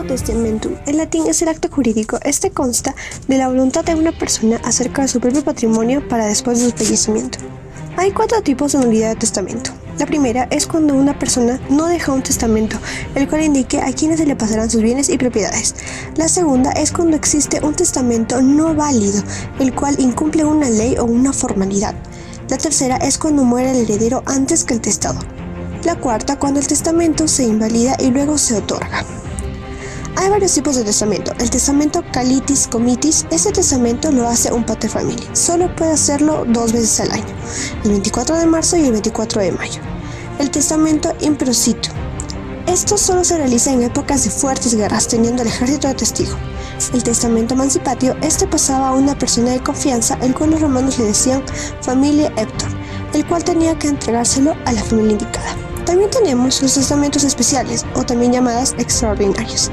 testamentum en latín es el acto jurídico. Este consta de la voluntad de una persona acerca de su propio patrimonio para después de su fallecimiento. Hay 4 tipos de nulidad de testamento. La primera es cuando una persona no deja un testamento, el cual indique a quienes se le pasarán sus bienes y propiedades. La segunda es cuando existe un testamento no válido, el cual incumple una ley o una formalidad. La tercera es cuando muere el heredero antes que el testador. La cuarta, cuando el testamento se invalida y luego se otorga. Hay varios tipos de testamento. El testamento calitis comitis, este testamento lo hace un pater familiae. Solo puede hacerlo 2 veces al año, el 24 de marzo y el 24 de mayo. El testamento imprositu. Esto solo se realiza en épocas de fuertes guerras, teniendo el ejército de testigo. El testamento emancipatio, este pasaba a una persona de confianza, el cual los romanos le decían familia Hector, el cual tenía que entregárselo a la familia indicada. También tenemos los testamentos especiales, o también llamadas extraordinarios.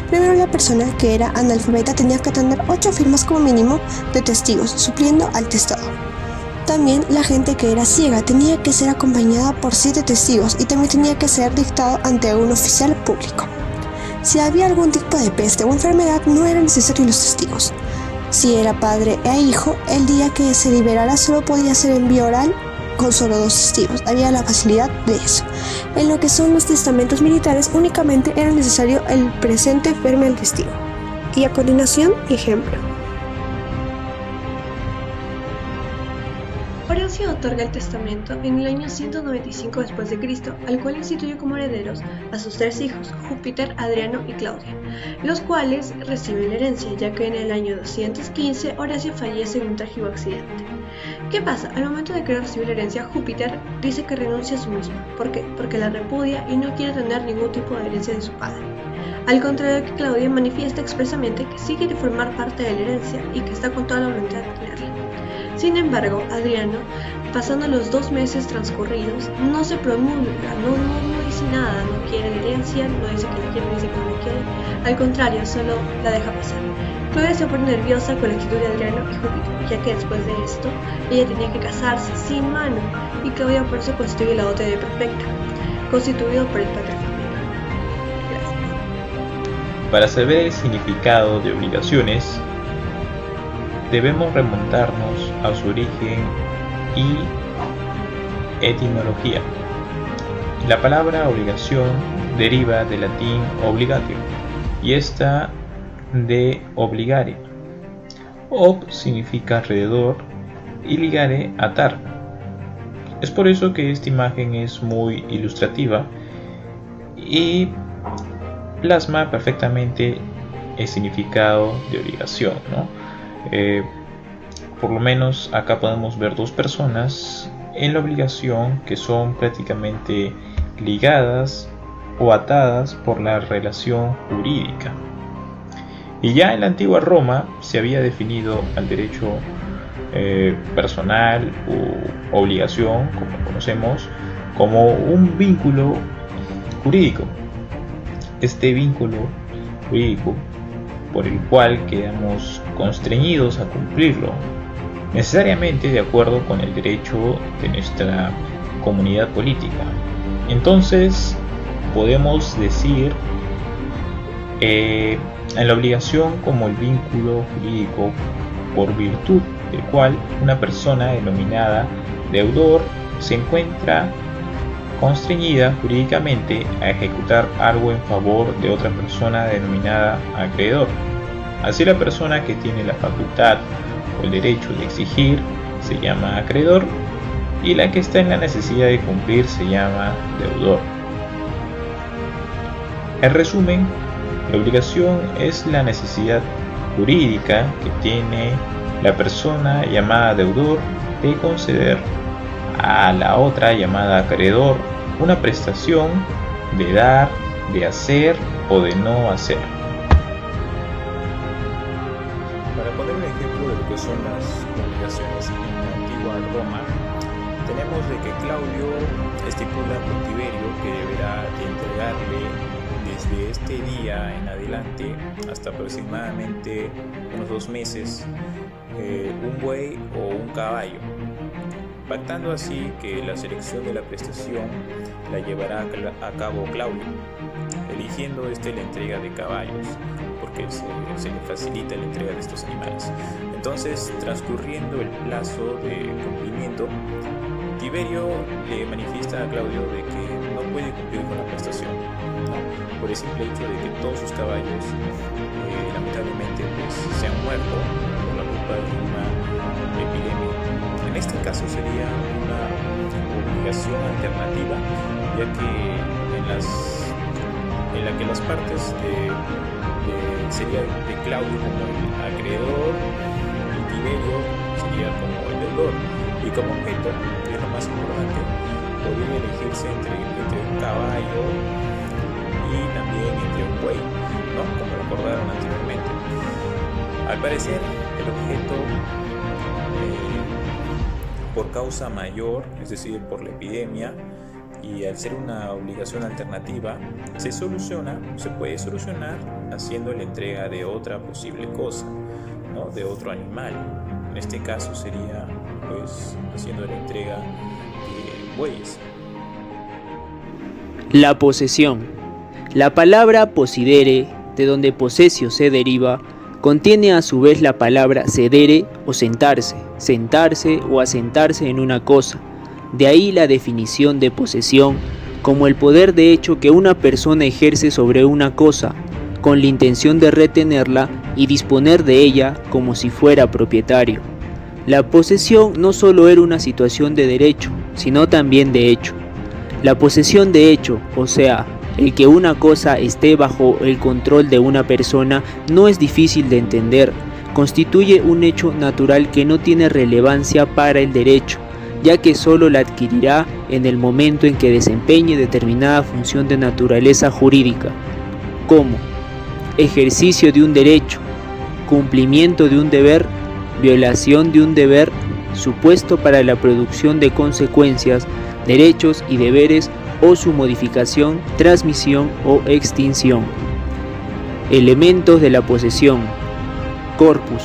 Primero, la persona que era analfabeta tenía que tener 8 firmas como mínimo de testigos, supliendo al testador. También la gente que era ciega tenía que ser acompañada por 7 testigos y también tenía que ser dictado ante un oficial público. Si había algún tipo de peste o enfermedad, no eran necesarios los testigos. Si era padre e hijo, el día que se liberara solo podía ser en vía oral con solo 2 testigos. Había la facilidad de eso. En lo que son los testamentos militares, únicamente era necesario el presente firme del testigo. Y a continuación, ejemplo. Horacio otorga el testamento en el año 195 después de Cristo, al cual instituyó como herederos a sus 3 hijos, Júpiter, Adriano y Claudia, los cuales reciben la herencia, ya que en el año 215 Horacio fallece en un trágico accidente. ¿Qué pasa? Al momento de querer recibir la herencia, Júpiter dice que renuncia a su mismo. ¿Por qué? Porque la repudia y no quiere tener ningún tipo de herencia de su padre. Al contrario de que Claudia manifiesta expresamente que sí quiere formar parte de la herencia y que está con toda la voluntad de tenerla. Sin embargo, Adriano, pasando los 2 meses transcurridos, no se promulga, no dice nada, no quiere la herencia, no dice que la quiere, no dice que no la quiere, al contrario, solo la deja pasar. Claudia se pone nerviosa con la actitud de Adriano y Júpiter, ya que después de esto, ella tenía que casarse sin mano, y Claudia por eso constituye la dote de perfecta, constituido por el pater familiae. Gracias. Para saber el significado de obligaciones, debemos remontarnos a su origen y etimología. La palabra obligación deriva del latín obligatio y esta de obligare. Ob significa alrededor y ligare atar. Es por eso que esta imagen es muy ilustrativa y plasma perfectamente el significado de obligación, ¿no? Por lo menos acá podemos ver 2 personas en la obligación que son prácticamente ligadas o atadas por la relación jurídica. Y ya en la antigua Roma se había definido al derecho personal u obligación, como conocemos, como un vínculo jurídico. Este vínculo jurídico por el cual quedamos constreñidos a cumplirlo, necesariamente de acuerdo con el derecho de nuestra comunidad política. Entonces podemos decir en la obligación como el vínculo jurídico por virtud del cual una persona denominada deudor se encuentra constreñida jurídicamente a ejecutar algo en favor de otra persona denominada acreedor. Así, la persona que tiene la facultad o el derecho de exigir se llama acreedor y la que está en la necesidad de cumplir se llama deudor. En resumen, la obligación es la necesidad jurídica que tiene la persona llamada deudor de conceder a la otra llamada acreedor una prestación de dar, de hacer o de no hacer. Para poner un ejemplo de lo que son las obligaciones en la antigua Roma, tenemos de que Claudio estipula con Tiberio que deberá entregarle desde este día en adelante hasta aproximadamente unos 2 meses un buey o un caballo, pactando así que la selección de la prestación la llevará a cabo Claudio. eligiendo la entrega de caballos, porque se le facilita la entrega de estos animales. Entonces, transcurriendo el plazo de cumplimiento, Tiberio le manifiesta a Claudio de que no puede cumplir con la prestación, ¿no? Por el simple hecho de que todos sus caballos lamentablemente pues, se han muerto por la culpa de una epidemia. En este caso sería una obligación alternativa, ya que en la que las partes sería de Claudio como el acreedor y Tiberio sería como el deudor, y como objeto, que es lo más importante, podría elegirse entre un caballo y también entre un buey, ¿no? Como lo acordaron anteriormente. Al parecer, el objeto por causa mayor, es decir, por la epidemia, y al ser una obligación alternativa, se puede solucionar haciendo la entrega de otra posible cosa, ¿no? De otro animal. En este caso sería pues haciendo la entrega de bueyes. La posesión. La palabra posidere, de donde posesio se deriva, contiene a su vez la palabra sedere o sentarse, sentarse o asentarse en una cosa. De ahí la definición de posesión como el poder de hecho que una persona ejerce sobre una cosa, con la intención de retenerla y disponer de ella como si fuera propietario. La posesión no solo era una situación de derecho, sino también de hecho. La posesión de hecho, o sea, el que una cosa esté bajo el control de una persona, no es difícil de entender. Constituye un hecho natural que no tiene relevancia para el derecho, ya que solo la adquirirá en el momento en que desempeñe determinada función de naturaleza jurídica, como ejercicio de un derecho, cumplimiento de un deber, violación de un deber, supuesto para la producción de consecuencias, derechos y deberes o su modificación, transmisión o extinción. Elementos de la posesión. Corpus.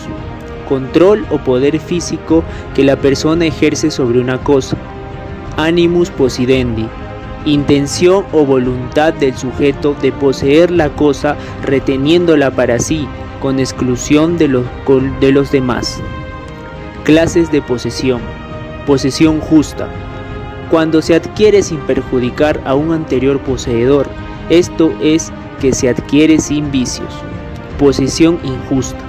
Control o poder físico que la persona ejerce sobre una cosa. Animus possidendi. Intención o voluntad del sujeto de poseer la cosa reteniéndola para sí, con exclusión de los demás. Clases de posesión. Posesión justa. Cuando se adquiere sin perjudicar a un anterior poseedor, esto es que se adquiere sin vicios. Posesión injusta.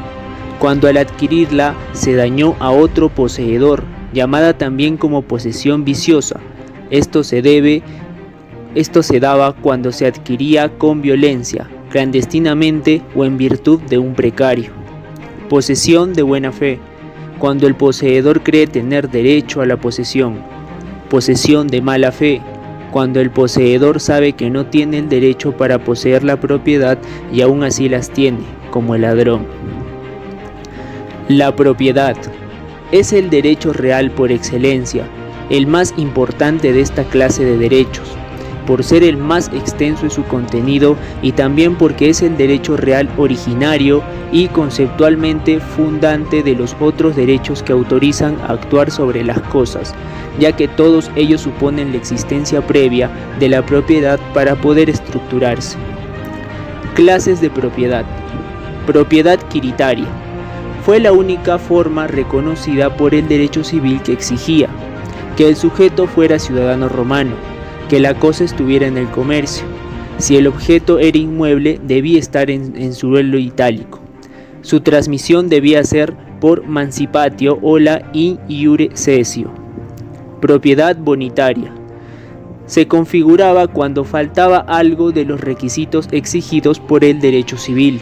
Cuando al adquirirla se dañó a otro poseedor, llamada también como posesión viciosa. Esto se daba cuando se adquiría con violencia, clandestinamente o en virtud de un precario. Posesión de buena fe. Cuando el poseedor cree tener derecho a la posesión. Posesión de mala fe. Cuando el poseedor sabe que no tiene el derecho para poseer la propiedad y aún así las tiene, como el ladrón. La propiedad es el derecho real por excelencia, el más importante de esta clase de derechos, por ser el más extenso en su contenido y también porque es el derecho real originario y conceptualmente fundante de los otros derechos que autorizan a actuar sobre las cosas, ya que todos ellos suponen la existencia previa de la propiedad para poder estructurarse. Clases de propiedad. Propiedad quiritaria. Fue la única forma reconocida por el derecho civil que exigía que el sujeto fuera ciudadano romano, que la cosa estuviera en el comercio. Si el objeto era inmueble, debía estar en suelo itálico. Su transmisión debía ser por mancipatio o la in iure cessio. Propiedad bonitaria. Se configuraba cuando faltaba algo de los requisitos exigidos por el derecho civil.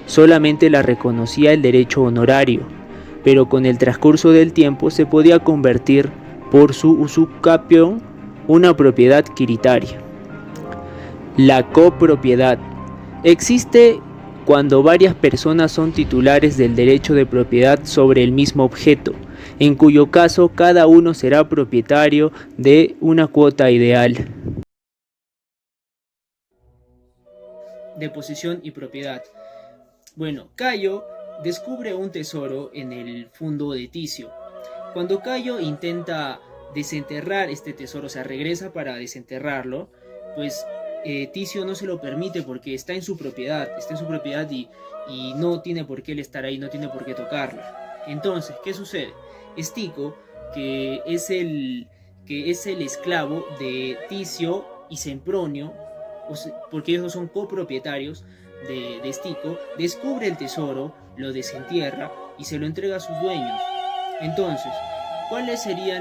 Solamente la reconocía el derecho honorario, pero con el transcurso del tiempo se podía convertir por su usucapión una propiedad quiritaria. La copropiedad existe cuando varias personas son titulares del derecho de propiedad sobre el mismo objeto, en cuyo caso cada uno será propietario de una cuota ideal. De posesión y propiedad. Bueno, Cayo descubre un tesoro en el fundo de Ticio. Cuando Cayo intenta desenterrar este tesoro, o sea, regresa para desenterrarlo, pues Ticio no se lo permite porque está en su propiedad, y no tiene por qué él estar ahí, no tiene por qué tocarla. Entonces, ¿qué sucede? Estico, que es el esclavo de Ticio y Sempronio, porque ellos son copropietarios de Estico, descubre el tesoro, lo desentierra y se lo entrega a sus dueños. Entonces, ¿cuál sería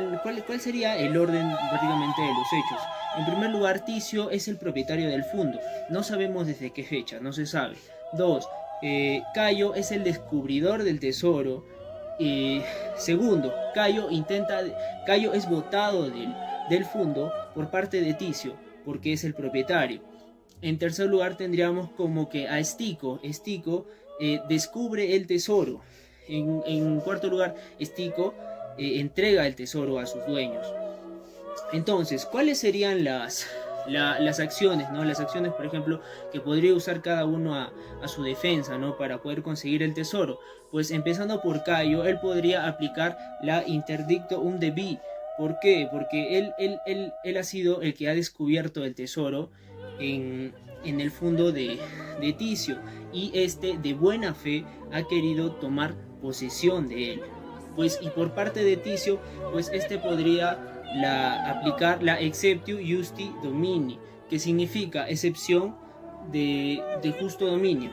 el orden prácticamente de los hechos? En primer lugar, Ticio es el propietario del fundo. No sabemos desde qué fecha, no se sabe. 2. Cayo es el descubridor del tesoro. Segundo, Cayo es botado del fundo por parte de Ticio, porque es el propietario. En tercer lugar, tendríamos como que a Estico descubre el tesoro. En cuarto lugar, Estico entrega el tesoro a sus dueños. Entonces, ¿cuáles serían las acciones, ¿no? Las acciones, por ejemplo, que podría usar cada uno a su defensa, ¿no? Para poder conseguir el tesoro. Pues empezando por Cayo, él podría aplicar la interdicto un debi. ¿Por qué? Porque él ha sido el que ha descubierto el tesoro en el fondo de Ticio, y de buena fe ha querido tomar posesión de él. Pues, y por parte de Ticio, pues podría aplicar la exceptio justi domini, que significa excepción de justo dominio.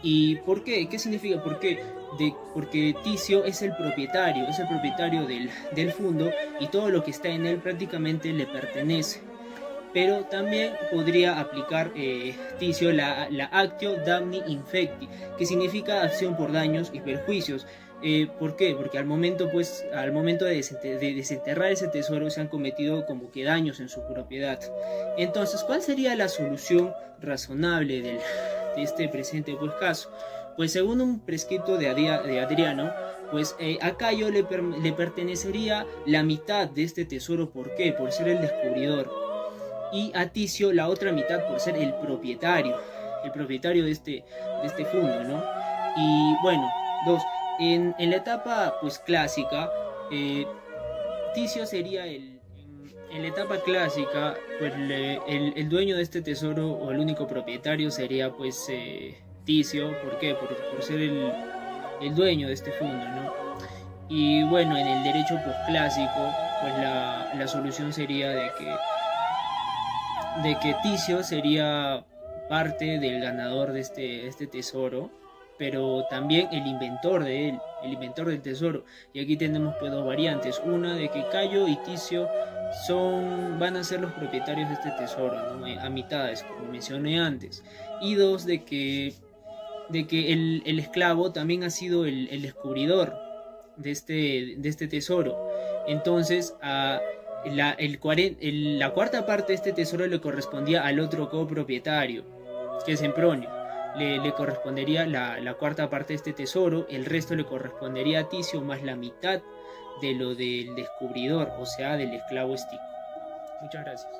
¿Y por qué? ¿Qué significa? Porque Ticio es el propietario del fundo, y todo lo que está en él prácticamente le pertenece. Pero también podría aplicar Ticio la actio damni infecti, que significa acción por daños y perjuicios. ¿Por qué? Porque al momento de desenterrar ese tesoro se han cometido como que daños en su propiedad. Entonces, ¿cuál sería la solución razonable de este presente caso? Pues según un prescripto de Adriano, pues a Cayo le pertenecería la mitad de este tesoro. ¿Por qué? Por ser el descubridor. Y a Ticio la otra mitad por ser el propietario de este fondo, ¿no? Y bueno, 2. En la etapa pues clásica, Ticio sería en la etapa clásica, pues el dueño de este tesoro, o el único propietario, sería pues Ticio. ¿Por qué? Por ser el dueño de este fondo, ¿no? Y bueno, en el derecho pues clásico, pues la solución sería de que Ticio sería parte del ganador de este tesoro, pero también el inventor del tesoro. Y aquí tenemos pues dos variantes: una de que Cayo y Ticio van a ser los propietarios de este tesoro, ¿no? A mitades, como mencioné antes. Y 2, de que el esclavo también ha sido el descubridor de este tesoro. Entonces la cuarta parte de este tesoro le correspondía al otro copropietario, que es Sempronio. Le correspondería la cuarta parte de este tesoro. El resto le correspondería a Ticio, más la mitad de lo del descubridor, o sea, del esclavo Estico. Muchas gracias.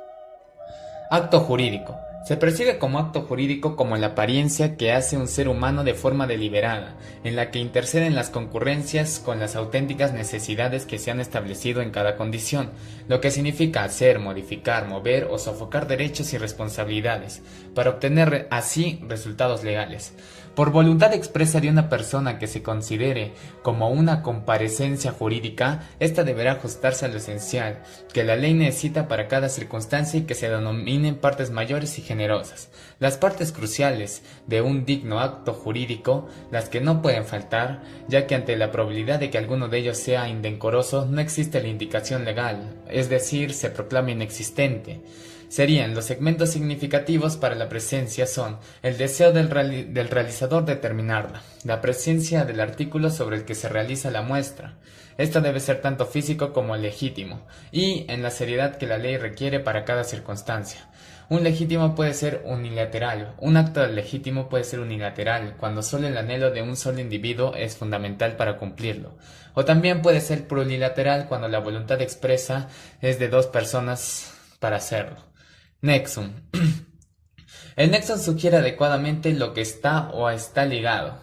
Acto jurídico. Se percibe como acto jurídico como la apariencia que hace un ser humano de forma deliberada, en la que interceden las concurrencias con las auténticas necesidades que se han establecido en cada condición, lo que significa hacer, modificar, mover o sofocar derechos y responsabilidades, para obtener así resultados legales. Por voluntad expresa de una persona que se considere como una comparecencia jurídica, esta deberá ajustarse a lo esencial, que la ley necesita para cada circunstancia, y que se denominen partes mayores y generosas. Las partes cruciales de un digno acto jurídico, las que no pueden faltar, ya que ante la probabilidad de que alguno de ellos sea indecoroso, no existe la indicación legal, es decir, se proclama inexistente. Serían los segmentos significativos para la presencia son el deseo del realizador de terminarla, la presencia del artículo sobre el que se realiza la muestra. Esto debe ser tanto físico como legítimo, y en la seriedad que la ley requiere para cada circunstancia. Un legítimo puede ser unilateral. Un acto legítimo puede ser unilateral, cuando solo el anhelo de un solo individuo es fundamental para cumplirlo. O también puede ser plurilateral, cuando la voluntad expresa es de dos personas para hacerlo. Nexum. El nexum sugiere adecuadamente lo que está o está ligado.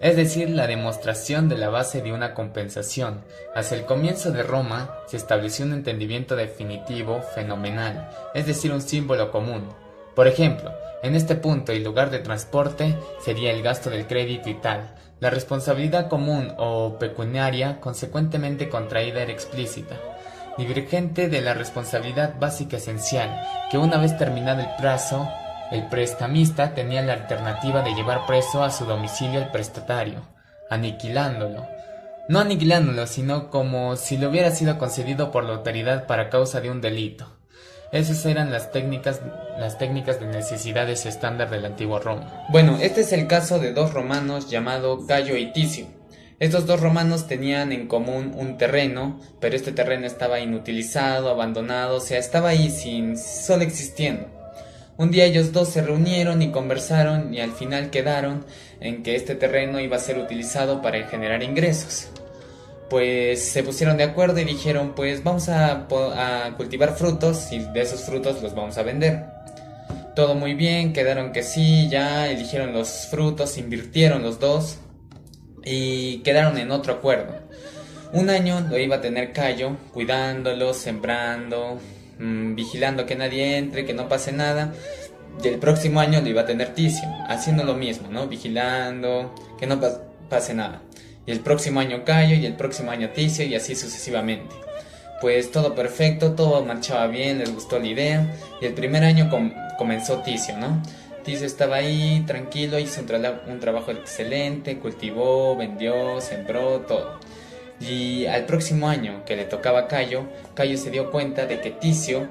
es decir, la demostración de la base de una compensación. Hacia el comienzo de Roma se estableció un entendimiento definitivo fenomenal, es decir, un símbolo común. Por ejemplo, en este punto el lugar de transporte sería el gasto del crédito y tal. La responsabilidad común o pecuniaria consecuentemente contraída era explícita, divergente de la responsabilidad básica esencial, que una vez terminado el plazo, el prestamista tenía la alternativa de llevar preso a su domicilio al prestatario, aniquilándolo. No aniquilándolo, sino como si le hubiera sido concedido por la autoridad para causa de un delito. Esas eran las técnicas de necesidades estándar de la antigua Roma. Bueno, este es el caso de dos romanos llamados Cayo y Ticio. Estos dos romanos tenían en común un terreno, pero este terreno estaba inutilizado, abandonado, o sea, estaba ahí solo existiendo. Un día ellos dos se reunieron y conversaron y al final quedaron en que este terreno iba a ser utilizado para generar ingresos. Pues se pusieron de acuerdo y dijeron, pues vamos a cultivar frutos y de esos frutos los vamos a vender. Todo muy bien, quedaron que sí, ya eligieron los frutos, invirtieron los dos y quedaron en otro acuerdo. Un año lo iba a tener Cayo, cuidándolo, sembrando, vigilando que nadie entre, que no pase nada. Y el próximo año lo iba a tener Ticio, haciendo lo mismo, ¿no? Vigilando, que no pase nada. Y el próximo año Cayo, y el próximo año Ticio, y así sucesivamente. Pues todo perfecto, todo marchaba bien, les gustó la idea. Y el primer año comenzó Ticio, ¿no? Ticio estaba ahí, tranquilo, hizo un trabajo excelente, cultivó, vendió, sembró, todo. Y al próximo año que le tocaba a Cayo, Cayo se dio cuenta de que Ticio,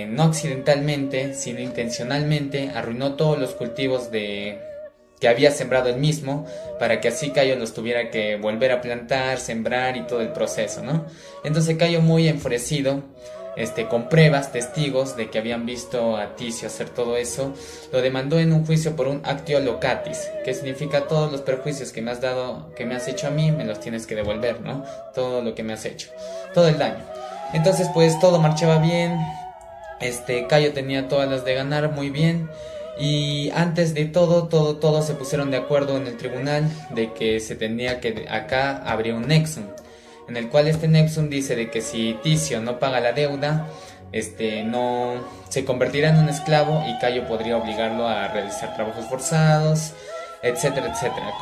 no accidentalmente, sino intencionalmente, arruinó todos los cultivos que había sembrado él mismo, para que así Cayo los tuviera que volver a plantar, sembrar y todo el proceso, ¿no? Entonces Cayo, muy enfurecido, con pruebas, testigos de que habían visto a Ticio hacer todo eso, lo demandó en un juicio por un actio locatis, que significa todos los perjuicios que me has dado, que me has hecho a mí, me los tienes que devolver, ¿no? Todo lo que me has hecho, todo el daño. Entonces pues todo marchaba bien, Cayo tenía todas las de ganar muy bien. Y antes de todo se pusieron de acuerdo en el tribunal de que se tenía que acá habría un nexum, en el cual este nexum dice de que si Ticio no paga la deuda, no se convertirá en un esclavo y Cayo podría obligarlo a realizar trabajos forzados, etcétera, etcétera,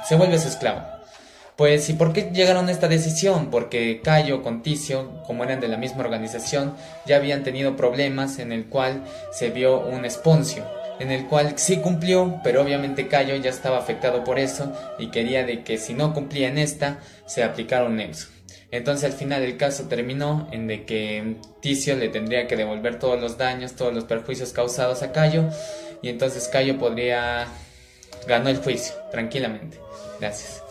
se vuelve su esclavo. Pues, ¿y por qué llegaron a esta decisión? Porque Cayo con Ticio, como eran de la misma organización, ya habían tenido problemas en el cual se vio un esponcio, en el cual sí cumplió, pero obviamente Cayo ya estaba afectado por eso y quería de que si no cumplía en esta, se aplicara un nexo. Entonces al final el caso terminó en de que Ticio le tendría que devolver todos los daños, todos los perjuicios causados a Cayo, y entonces Cayo ganó el juicio tranquilamente. Gracias.